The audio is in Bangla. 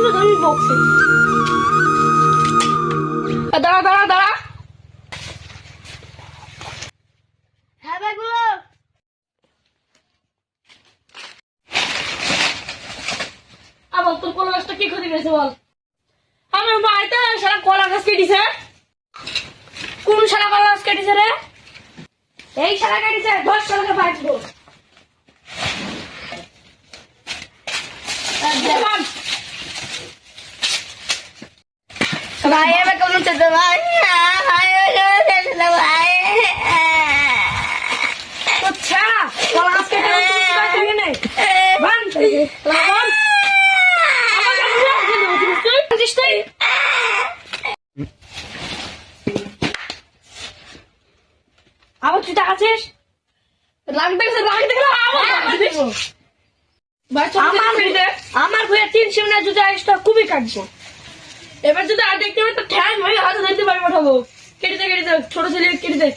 তুলে ধরবি বক্সে। দাঁড়া দাঁড়া দাঁড়া। হ্যাঁ ভাই বলো। আবার তোর কলা গাছটা কি ক্ষতি করেছে বল? আমার বাড়িতে সারা কলা গাছ কেটেছে। কোন সারা কলা গাছ কেটেছে রে? এই সারা কেটেছে, 10 সালকে বাঁচবো। ভাই আমি কেমন চলতে ভাই ভাই আচ্ছা কলা গাছ কেটে নেই বান বান আবার তুই টাকাছিস লাগবে আমার ভুয়া 3 সীমনা যদি আইসটা খুবই কাটবো। এবার যদি আর দেখতে পাই তো ঠ্যাং হয়ে হাতে ধরতে পারবো, কেটে দে ছোট ছেলে কেটে দে।